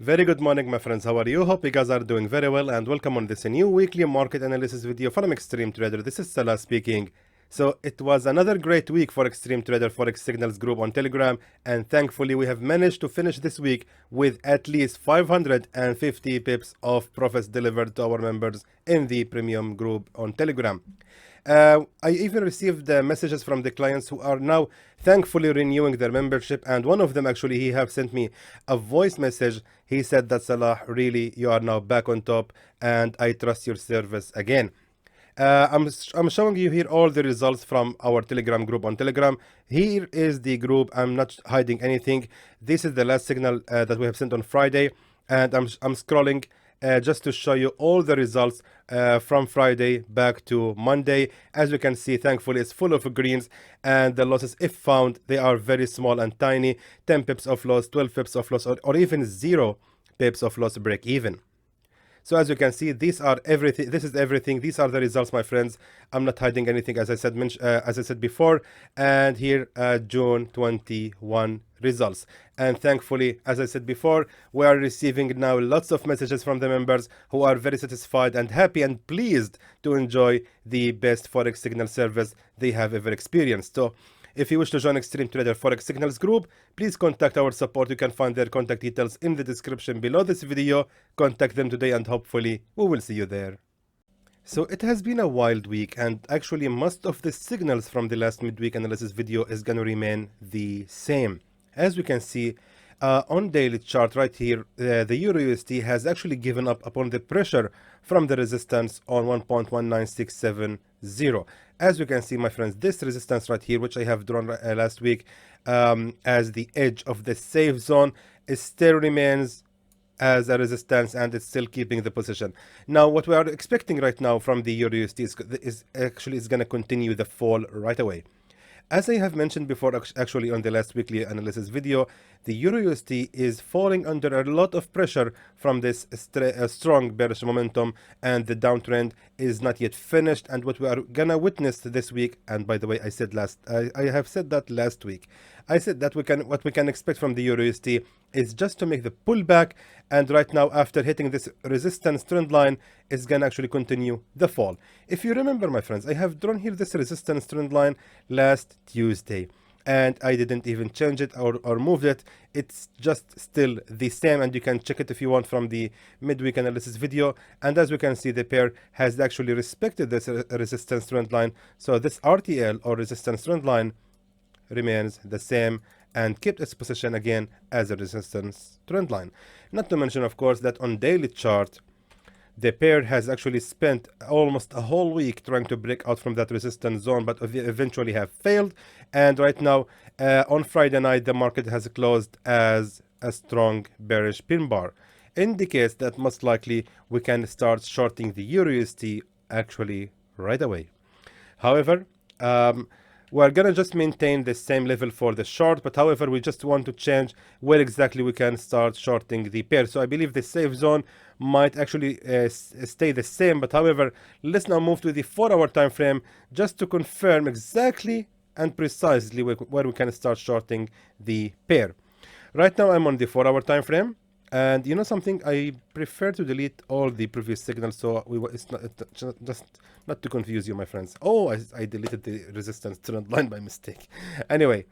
Very good morning, my friends. How are you? Hope you guys are doing very well, and welcome on this new weekly market analysis video from Extreme Trader. This is Salah speaking. So it was another great week for Extreme Trader Forex Signals group on Telegram, and thankfully we have managed to finish this week with at least 550 pips of profits delivered to our members in the premium group on Telegram. I even received messages from the clients who are now thankfully renewing their membership, and one of them actually, he have sent me a voice message. He said that Salah, really, you are now back on top and I trust your service again. I'm showing you here all the results from our Telegram group on Telegram. Here is the group. I'm not hiding anything. This is the last signal that we have sent on Friday, and I'm scrolling just to show you all the results from Friday back to Monday. As you can see, thankfully it's full of greens, and the losses, if found, they are very small and tiny. 10 pips of loss, 12 pips of loss, or even 0 pips of loss break even. So as you can see, these are everything. This is everything. These are the results, my friends. I'm not hiding anything, as I said before. And here, June 21 results. And thankfully, as I said before, we are receiving now lots of messages from the members who are very satisfied and happy and pleased to enjoy the best Forex signal service they have ever experienced. So if you wish to join Extreme Trader Forex Signals group, please contact our support. You can find their contact details in the description below this video. Contact them today and hopefully we will see you there. So it has been a wild week, and actually most of the signals from the last midweek analysis video is going to remain the same. As we can see on daily chart right here, the EURUSD has actually given up upon the pressure from the resistance on 1.19670. As you can see, my friends, this resistance right here, which I have drawn last week as the edge of the safe zone, it still remains as a resistance, and it's still keeping the position. Now, what we are expecting right now from the EURUSD is actually going to continue the fall right away. As I have mentioned before, actually on the last weekly analysis video, the EURUSD is falling under a lot of pressure from this strong bearish momentum, and the downtrend is not yet finished. And what we are gonna witness this week, and by the way, I have said that last week. I said that what we can expect from the EURUSD is just to make the pullback, and right now, after hitting this resistance trend line, it's gonna actually continue the fall. If you remember, my friends, I have drawn here this resistance trend line last Tuesday, and I didn't even change it or move it. It's just still the same, and you can check it if you want from the midweek analysis video. And as we can see, the pair has actually respected this resistance trend line. So this RTL, or resistance trend line, remains the same and kept its position again as a resistance trend line. Not to mention, of course, that on daily chart, the pair has actually spent almost a whole week trying to break out from that resistance zone, but eventually have failed. And right now, on Friday night, the market has closed as a strong bearish pin bar. Indicates that most likely we can start shorting the EURUSD actually right away. However, we're gonna just maintain the same level for the short, but however, we just want to change where exactly we can start shorting the pair. So I believe the safe zone might actually stay the same, but however, let's now move to the 4-hour time frame just to confirm exactly and precisely where we can start shorting the pair. Right now, I'm on the 4-hour time frame. And you know something, I prefer to delete all the previous signals, so it's just not to confuse you, my friends. Oh, I deleted the resistance trend line by mistake. Anyway,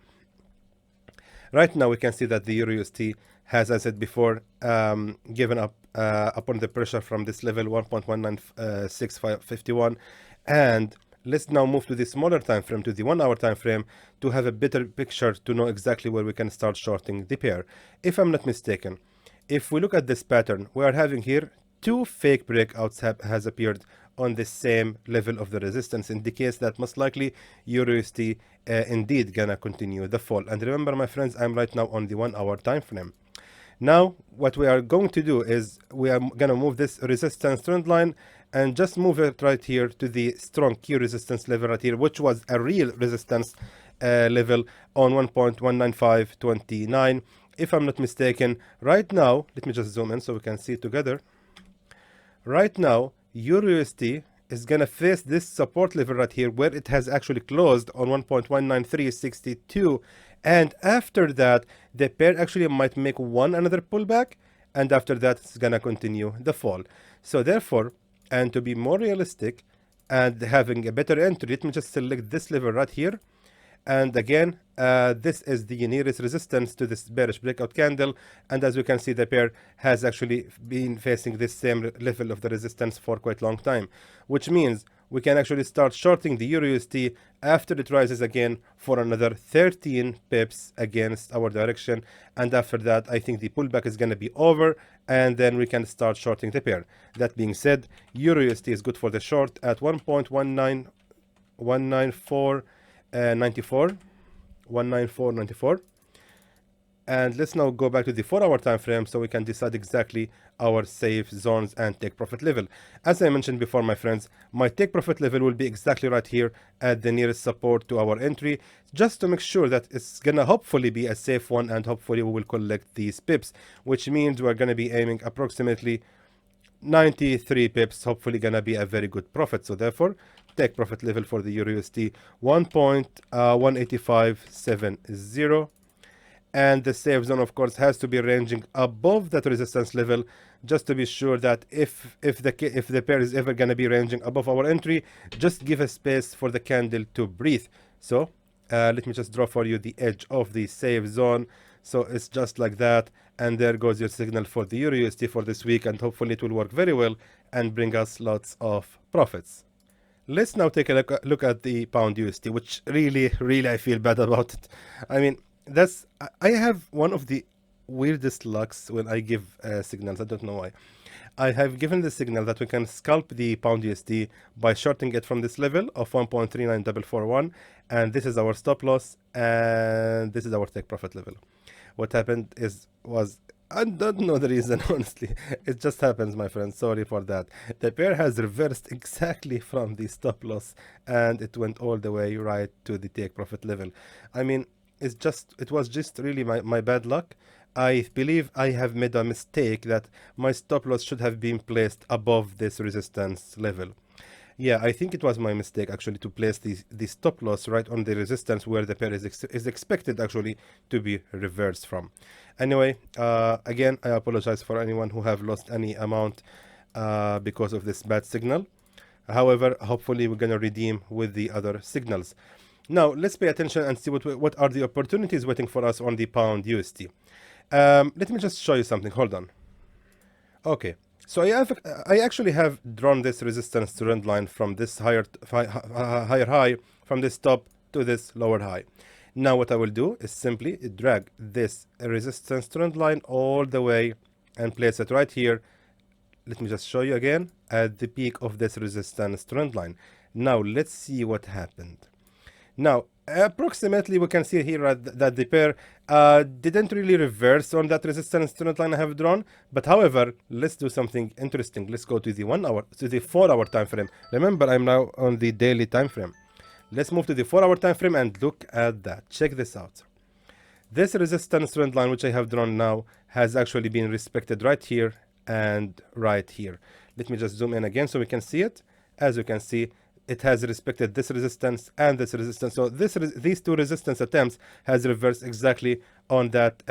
right now we can see that the EURUSD has, as I said before, given up upon the pressure from this level 1.19651, and let's now move to the smaller time frame, to the 1-hour time frame, to have a better picture to know exactly where we can start shorting the pair. If I'm not mistaken, if we look at this pattern, we are having here 2 fake breakouts has appeared on the same level of the resistance, indicates that most likely EURUSD indeed gonna continue the fall. And remember, my friends, I'm right now on the 1-hour time frame. Now, what we are going to do is we are gonna move this resistance trend line and just move it right here to the strong key resistance level right here, which was a real resistance level on 1.19529. If I'm not mistaken, right now, let me just zoom in so we can see it together. Right now, EURUSD is going to face this support level right here, where it has actually closed on 1.19362. And after that, the pair actually might make another pullback, and after that it's gonna continue the fall. So therefore, and to be more realistic and having a better entry, let me just select this level right here. And again, this is the nearest resistance to this bearish breakout candle, and as you can see, the pair has actually been facing this same level of the resistance for quite a long time, which means we can actually start shorting the EURUSD after it rises again for another 13 pips against our direction, and after that I think the pullback is going to be over, and then we can start shorting the pair. That being said, EURUSD is good for the short at 1.19494, and let's now go back to the 4-hour time frame so we can decide exactly our safe zones and take profit level. As I mentioned before, my friends, my take profit level will be exactly right here at the nearest support to our entry, just to make sure that it's gonna hopefully be a safe one, and hopefully we will collect these pips, which means we're gonna be aiming approximately 93 pips, hopefully gonna be a very good profit. So therefore, take profit level for the EURUSD 1.18570, and the safe zone of course has to be ranging above that resistance level, just to be sure that if the pair is ever gonna be ranging above our entry, just give a space for the candle to breathe. So let me just draw for you the edge of the safe zone. So it's just like that, and there goes your signal for the EURUSD for this week, and hopefully it will work very well and bring us lots of profits. Let's now take a look at the pound USD, which really I feel bad about it. I mean, I have one of the weirdest lucks when I give signals. I don't know why. I have given the signal that we can scalp the pound USD by shorting it from this level of 1.39441, and this is our stop loss, and this is our take profit level. What happened was I don't know the reason, honestly. It just happens, my friends. Sorry for that. The pair has reversed exactly from the stop loss, and it went all the way right to the take profit level. I mean, it was just really my bad luck. I believe I have made a mistake that my stop loss should have been placed above this resistance level. Yeah, I think it was my mistake actually to place the stop loss right on the resistance where the pair is expected actually to be reversed from. Anyway, again, I apologize for anyone who have lost any amount because of this bad signal. However, hopefully we're gonna redeem with the other signals. Now let's pay attention and see what are the opportunities waiting for us on the pound USD. Let me just show you something. Hold on. Okay. So I actually have drawn this resistance trend line from this higher high, from this top to this lower high. Now what I will do is simply drag this resistance trend line all the way and place it right here. Let me just show you again at the peak of this resistance trend line. Now let's see what happened. Now approximately we can see here that the pair didn't really reverse on that resistance trend line I have drawn, but however, let's do something interesting. Let's go to the 4-hour time frame. Remember, I'm now on the daily time frame. Let's move to the 4-hour time frame and look at that. Check this out. This resistance trend line which I have drawn now has actually been respected right here and right here. Let me just zoom in again so we can see it. As you can see, it has respected this resistance and this resistance. So these two resistance attempts has reversed exactly on that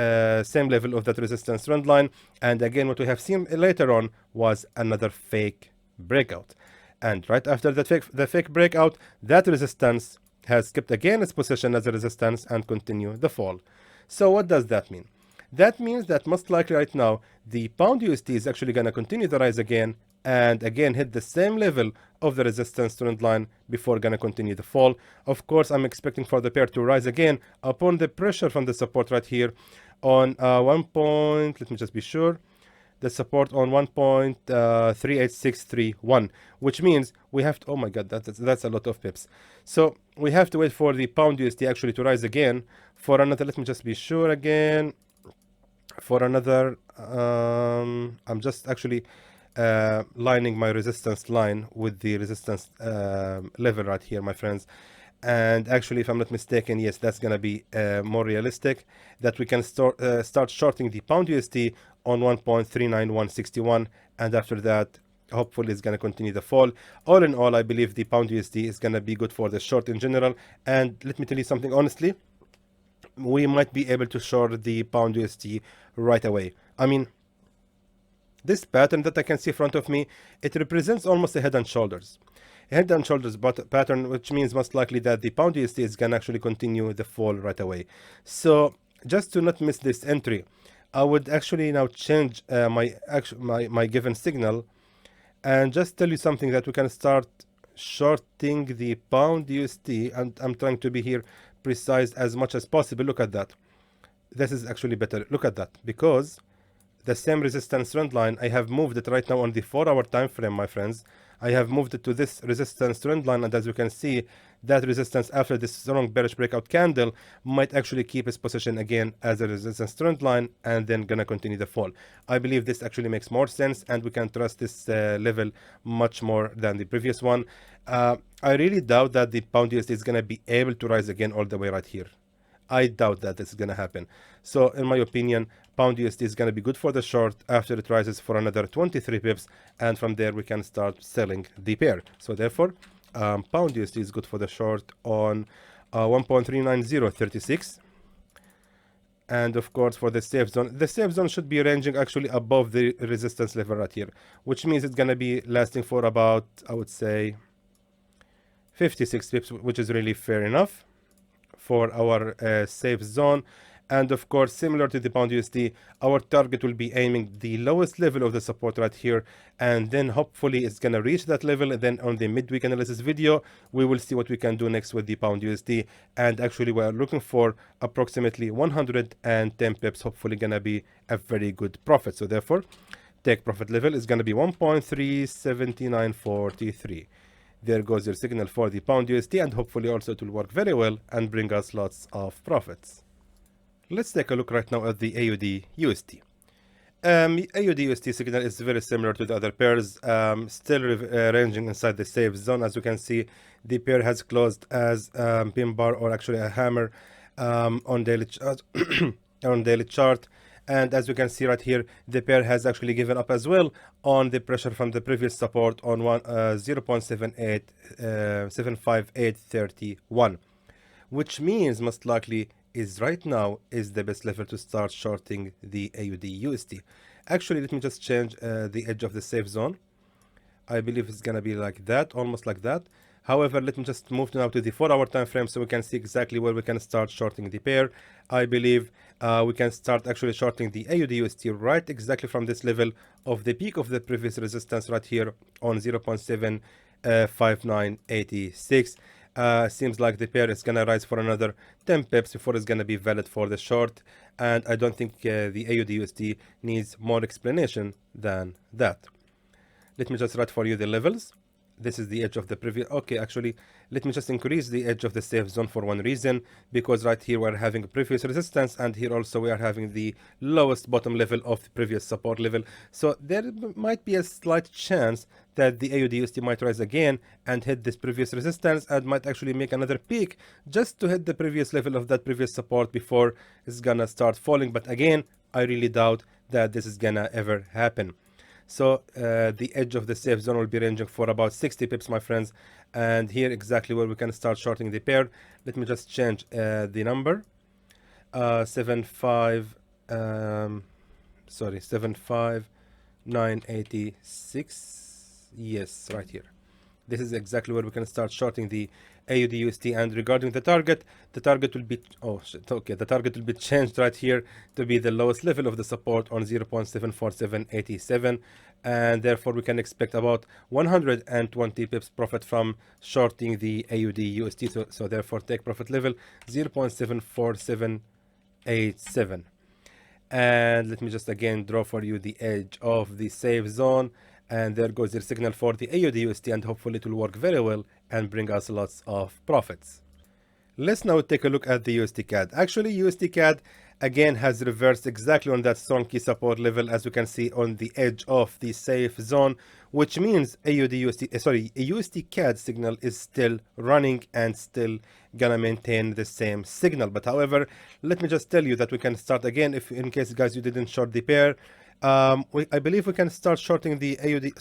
same level of that resistance trend line. And again, what we have seen later on was another fake breakout. And right after the fake breakout, that resistance has kept again its position as a resistance and continue the fall. So what does that mean? That means that most likely right now, the pound USD is actually going to continue the rise again, and again hit the same level of the resistance trend line before gonna continue the fall. Of course, I'm expecting for the pair to rise again upon the pressure from the support right here on let me just be sure, the support on 1.38631, which means we have to, oh my god, that's a lot of pips. So we have to wait for the pound USD actually to rise again for another, let me just be sure again, for another, I'm just actually lining my resistance line with the resistance level right here, my friends. And actually, if I'm not mistaken, yes, that's gonna be more realistic, that we can start shorting the pound USD on 1.39161, and after that hopefully it's gonna continue the fall. All in all, I believe the pound USD is gonna be good for the short in general. And let me tell you something honestly, we might be able to short the pound USD right away. I mean, This pattern that I can see in front of me, it represents almost a head and shoulders. A head and shoulders pattern, which means most likely that the pound USD is going to actually continue the fall right away. So just to not miss this entry, I would actually now change my given signal and just tell you something that we can start shorting the pound USD. And I'm trying to be here precise as much as possible. Look at that. This is actually better. Look at that, because the same resistance trend line, I have moved it right now on the 4-hour time frame, my friends. I have moved it to this resistance trend line, and as you can see, that resistance after this strong bearish breakout candle might actually keep its position again as a resistance trend line and then gonna continue the fall. I believe this actually makes more sense, and we can trust this level much more than the previous one. I really doubt that the pound USD is gonna be able to rise again all the way right here. I doubt that this is going to happen. So in my opinion, pound USD is going to be good for the short after it rises for another 23 pips, and from there we can start selling the pair. So therefore, pound USD is good for the short on 1.39036. And of course, for the safe zone should be ranging actually above the resistance level right here, which means it's going to be lasting for about, I would say, 56 pips, which is really fair enough for our safe zone. And of course, similar to the pound USD, our target will be aiming the lowest level of the support right here, and then hopefully it's gonna reach that level. And then on the midweek analysis video, we will see what we can do next with the pound USD. And actually, we are looking for approximately 110 pips, hopefully gonna be a very good profit. So therefore, take profit level is gonna be 1.37943. There goes your signal for the pound USD, and hopefully also it will work very well and bring us lots of profits. Let's take a look right now at the AUD USD. AUD USD signal is very similar to the other pairs, still ranging inside the safe zone. As you can see, the pair has closed as pin bar, or actually a hammer, on daily chart. And as you can see right here, the pair has actually given up as well on the pressure from the previous support on 0.75831, which means most likely is right now is the best level to start shorting the AUD USD. Actually, let me just change the edge of the safe zone. I believe it's gonna be like that, almost like that. However, let me just move now to the 4-hour time frame so we can see exactly where we can start shorting the pair. I believe we can start actually shorting the AUD USD right exactly from this level of the peak of the previous resistance right here on 0.75986. Seems like the pair is gonna rise for another 10 pips before it's gonna be valid for the short, and I don't think the AUD USD needs more explanation than that. Let me just write for you the levels. This is the edge of the previous. Okay, actually, let me just increase the edge of the safe zone for one reason, because right here we're having previous resistance, and here also we are having the lowest bottom level of the previous support level. So there might be a slight chance that the AUD USD might rise again and hit this previous resistance, and might actually make another peak just to hit the previous level of that previous support before it's gonna start falling. But again, I really doubt that this is gonna ever happen. So the edge of the safe zone will be ranging for about 60 pips, my friends, and here exactly where we can start shorting the pair. Let me just change the number. 75986. Yes, right here. This is exactly where we can start shorting the AUD USD. And regarding the target will be, the target will be changed right here to be the lowest level of the support on 0.74787, and therefore we can expect about 120 pips profit from shorting the AUD USD. So therefore take profit level 0.74787. And let me just again draw for you the edge of the safe zone, and there goes your signal for the AUD USD, and hopefully it will work very well and bring us lots of profits. Let's now take a look at the USDCAD. Actually, USDCAD again has reversed exactly on that strong key support level, as you can see on the edge of the safe zone, which means a USDCAD signal is still running and still gonna maintain the same signal. But however, let me just tell you that we can start again, if in case guys you didn't short the pair. I believe we can start shorting the AUD,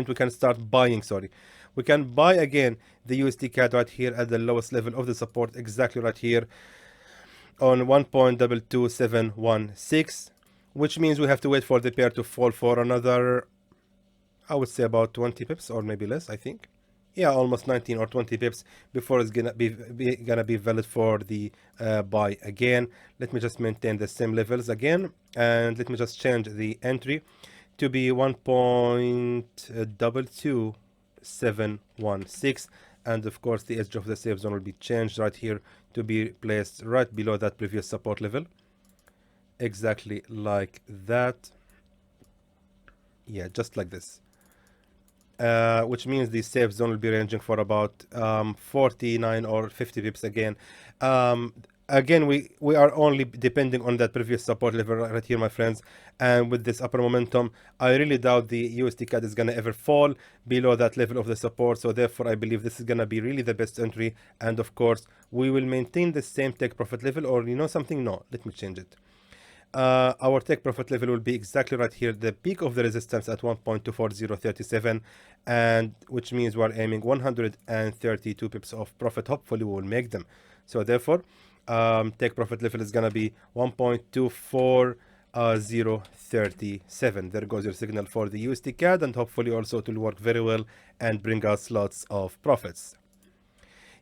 we can start buying, we can buy again the USDCAD right here at the lowest level of the support, exactly right here on 1.22716, which means we have to wait for the pair to fall for another, I would say about 20 pips or maybe less, I think. Yeah, almost 19 or 20 pips before it's gonna be valid for the buy again. Let me just maintain the same levels again, and let me just change the entry to be 1.22716, and of course the edge of the safe zone will be changed right here to be placed right below that previous support level, exactly like that. Yeah, just like this. Which means the safe zone will be ranging for about 49 or 50 pips again. Again, we are only depending on that previous support level right here, my friends. And with this upper momentum, I really doubt the USDCAD is going to ever fall below that level of the support. So therefore, I believe this is going to be really the best entry. And of course, we will maintain the same take profit level, or you know something? No, let me change it. Our take profit level will be exactly right here, the peak of the resistance at 1.24037, and which means we're aiming 132 pips of profit. Hopefully we will make them. So therefore, take profit level is gonna be 1.24037. There goes your signal for the USDCAD, and hopefully also it will work very well and bring us lots of profits.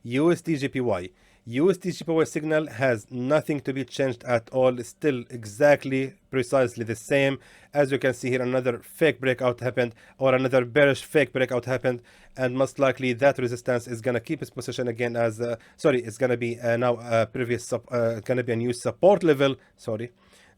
USDJPY. USDJPY signal has nothing to be changed at all, still exactly precisely the same. As you can see here, another fake breakout happened, or another bearish fake breakout happened, and most likely that resistance is gonna keep its position again as it's gonna be now gonna be a new support level.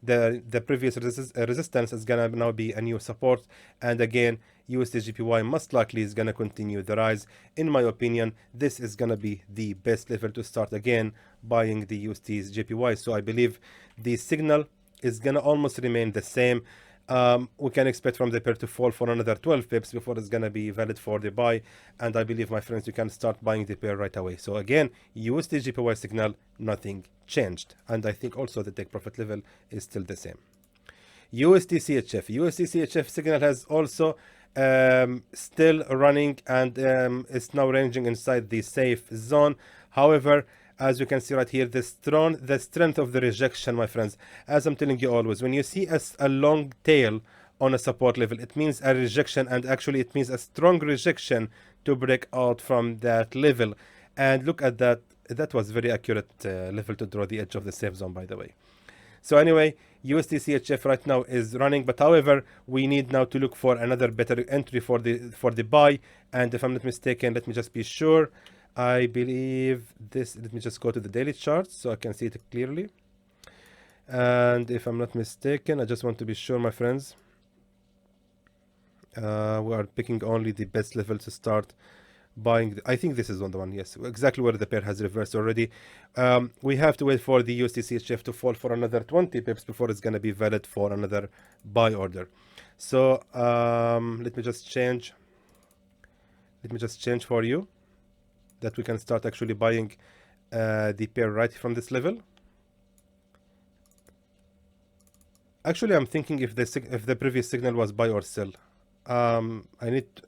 The previous resistance is gonna now be a new support, and again USDJPY most likely is gonna continue the rise. In my opinion, this is gonna be the best level to start again buying the USDJPY. So I believe the signal is gonna almost remain the same. We can expect from the pair to fall for another 12 pips before it's gonna be valid for the buy, and I believe, my friends, you can start buying the pair right away. So again, USDJPY signal, nothing changed, and I think also the take profit level is still the same. USDCHF signal has also still running, and it's now ranging inside the safe zone. However, as you can see right here, the strength of the rejection, my friends, as I'm telling you always, when you see a long tail on a support level, it means a rejection, and actually it means a strong rejection to break out from that level. And look at that, that was very accurate level to draw the edge of the safe zone, by the way. So anyway, USDCHF right now is running, but however, we need now to look for another better entry for the buy. And if I'm not mistaken, let me just be sure. I believe this, let me just go to the daily chart so I can see it clearly. And if I'm not mistaken, I just want to be sure, my friends, we are picking only the best level to start buying. I think this is on the one, yes, exactly where the pair has reversed already. We have to wait for the USDCHF to fall for another 20 pips before it's going to be valid for another buy order. So let me just change for you that we can start actually buying the pair right from this level. Actually, I'm thinking if the previous signal was buy or sell. I need to,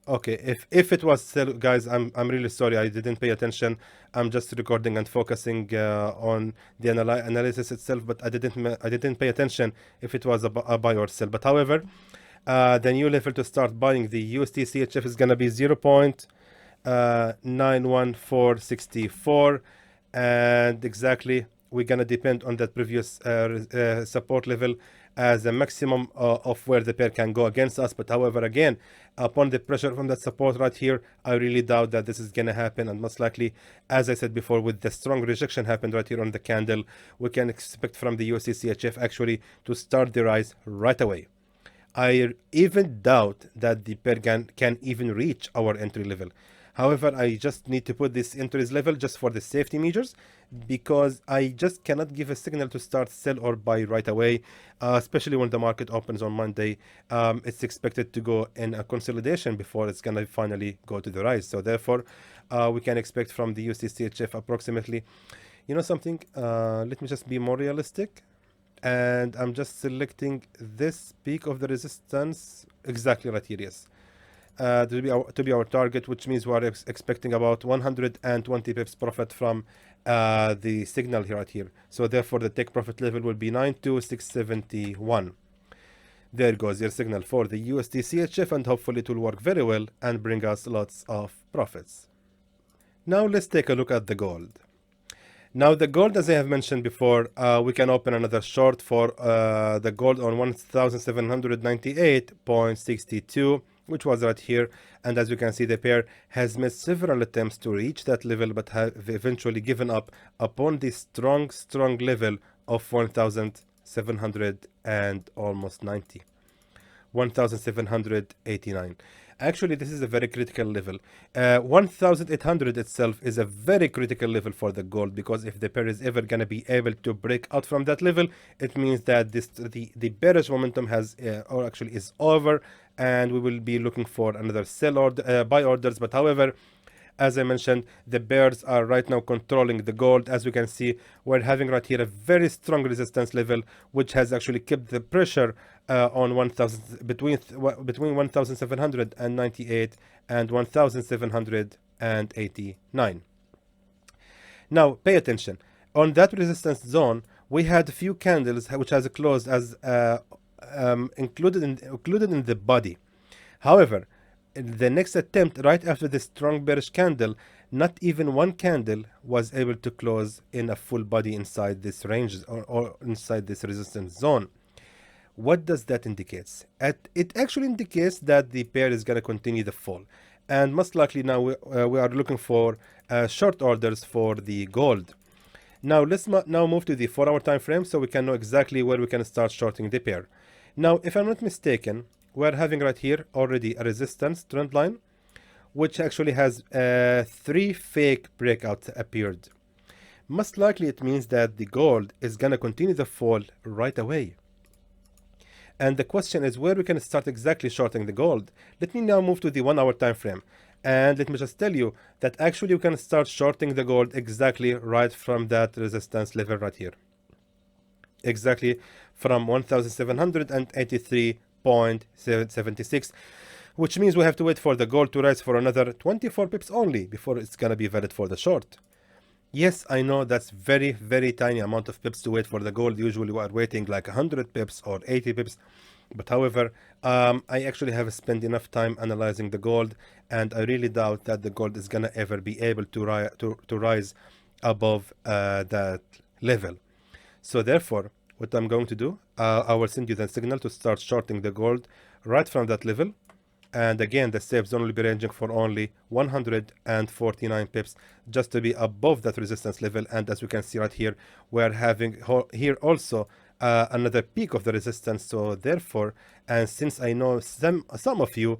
okay, if it was sell, guys, I'm really sorry, I didn't pay attention. I'm just recording and focusing on the analysis itself, but I didn't pay attention if it was a buy or sell. But however, the new level to start buying the USDCHF is gonna be 0.91464, and exactly we're gonna depend on that previous support level as a maximum of where the pair can go against us. But however, again, upon the pressure from that support right here, I really doubt that this is gonna happen, and most likely, as I said before, with the strong rejection happened right here on the candle, we can expect from the USDCHF actually to start the rise right away. I even doubt that the pair can even reach our entry level. However, I just need to put this into this level just for the safety measures, because I just cannot give a signal to start sell or buy right away, especially when the market opens on Monday. It's expected to go in a consolidation before it's going to finally go to the rise. So therefore, we can expect from the USDCHF approximately, you know something, let me just be more realistic. And I'm just selecting this peak of the resistance exactly right here, yes. to be our target, which means we are expecting about 120 pips profit from the signal here right here. So therefore the take profit level will be 92671. There goes your signal for the USDCHF, and hopefully it will work very well and bring us lots of profits. Now let's take a look at the gold. Now the gold, as I have mentioned before, we can open another short for the gold on 1798.62, which was right here. And as you can see, the pair has made several attempts to reach that level, but have eventually given up upon the strong level of 1700 and almost 90. 1789. Actually, this is a very critical level. 1800 itself is a very critical level for the gold, because if the pair is ever going to be able to break out from that level, it means that the bearish momentum has or actually is over, and we will be looking for another sell order, buy orders. But however, as I mentioned, the bears are right now controlling the gold. As you can see, we're having right here a very strong resistance level, which has actually kept the pressure on 1000 between 1798 and 1789. Now pay attention. On that resistance zone, we had a few candles which has closed as included in the body. However, the next attempt right after the strong bearish candle, not even one candle was able to close in a full body inside this range or inside this resistance zone. What does that indicate? It actually indicates that the pair is going to continue the fall, and most likely now we are looking for short orders for the gold. Now let's now move to the 4-hour time frame so we can know exactly where we can start shorting the pair. Now, if I'm not mistaken, we're having right here already a resistance trend line, which actually has 3 fake breakouts appeared. Most likely it means that the gold is going to continue the fall right away. And the question is where we can start exactly shorting the gold. Let me now move to the 1-hour time frame. And let me just tell you that actually you can start shorting the gold exactly right from that resistance level right here. Exactly from 1783.76, which means we have to wait for the gold to rise for another 24 pips only before it's going to be valid for the short. Yes, I know that's very, very tiny amount of pips to wait for the gold. Usually we are waiting like 100 pips or 80 pips. But however, I actually have spent enough time analyzing the gold, and I really doubt that the gold is going to ever be able to rise above that level. So therefore, what I'm going to do, I will send you the signal to start shorting the gold right from that level. And again, the safe zone will be ranging for only 149 pips, just to be above that resistance level. And as you can see right here, we're having here also another peak of the resistance. So therefore, and since I know some of you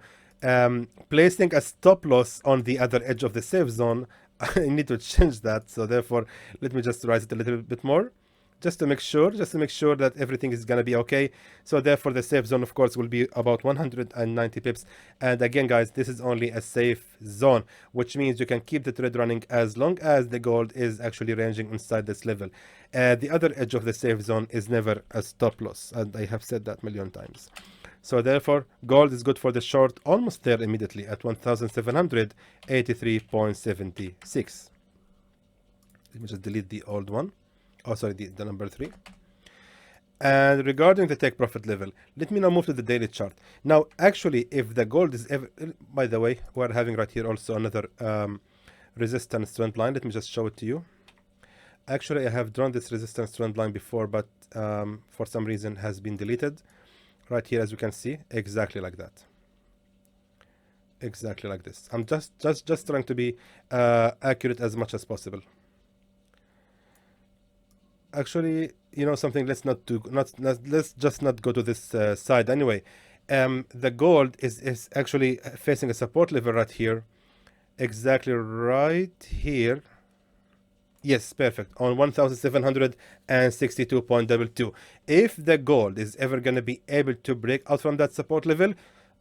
placing a stop loss on the other edge of the safe zone, I need to change that. So therefore, let me just raise it a little bit more, just to make sure that everything is going to be okay. So therefore the safe zone, of course, will be about 190 pips. And again, guys, this is only a safe zone, which means you can keep the trade running as long as the gold is actually ranging inside this level. The other edge of the safe zone is never a stop loss, and I have said that a million times. So therefore, gold is good for the short, almost there immediately at 1783.76. Let me just delete the old one. Oh, sorry, the number 3. And regarding the take profit level, let me now move to the daily chart. Now, actually, if the gold is ever, by the way, we're having right here also another resistance trend line. Let me just show it to you. Actually, I have drawn this resistance trend line before, but for some reason has been deleted. Right here, as you can see, exactly like that. Exactly like this. I'm just trying to be accurate as much as possible. Actually, you know something, let's just not go to this side anyway. The gold is actually facing a support level right here, exactly right here. Yes, perfect, on 1762.22. If the gold is ever going to be able to break out from that support level,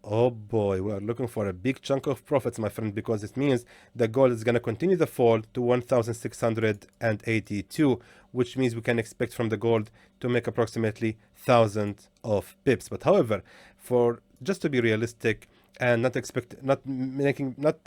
oh boy, we are looking for a big chunk of profits, my friend, because it means the gold is going to continue the fall to 1682, which means we can expect from the gold to make approximately 1,000 of pips. But however, for just to be realistic, and not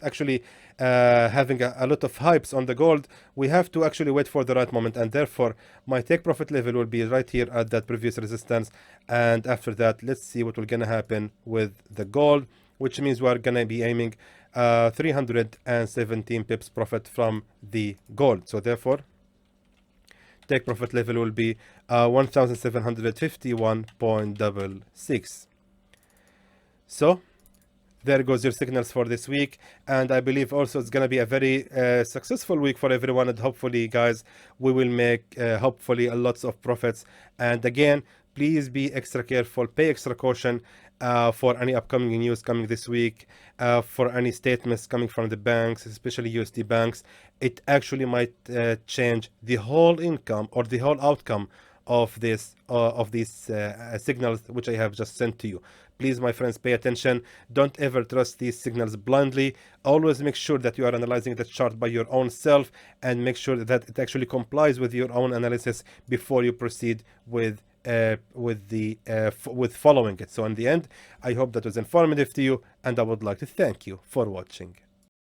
actually having a lot of hypes on the gold, we have to actually wait for the right moment, and therefore my take profit level will be right here at that previous resistance. And after that, let's see what will gonna happen with the gold, which means we're gonna be aiming 317 pips profit from the gold. So therefore take profit level will be 1751.66. So there goes your signals for this week, and I believe also it's going to be a very successful week for everyone, and hopefully guys we will make hopefully a lots of profits. And again, please be extra careful, pay extra caution for any upcoming news coming this week, for any statements coming from the banks, especially USD banks. It actually might change the whole income or the whole outcome of these signals which I have just sent to you. Please, my friends, pay attention. Don't ever trust these signals blindly. Always make sure that you are analyzing the chart by your own self, and make sure that it actually complies with your own analysis before you proceed with following it. So in the end, I hope that was informative to you, and I would like to thank you for watching.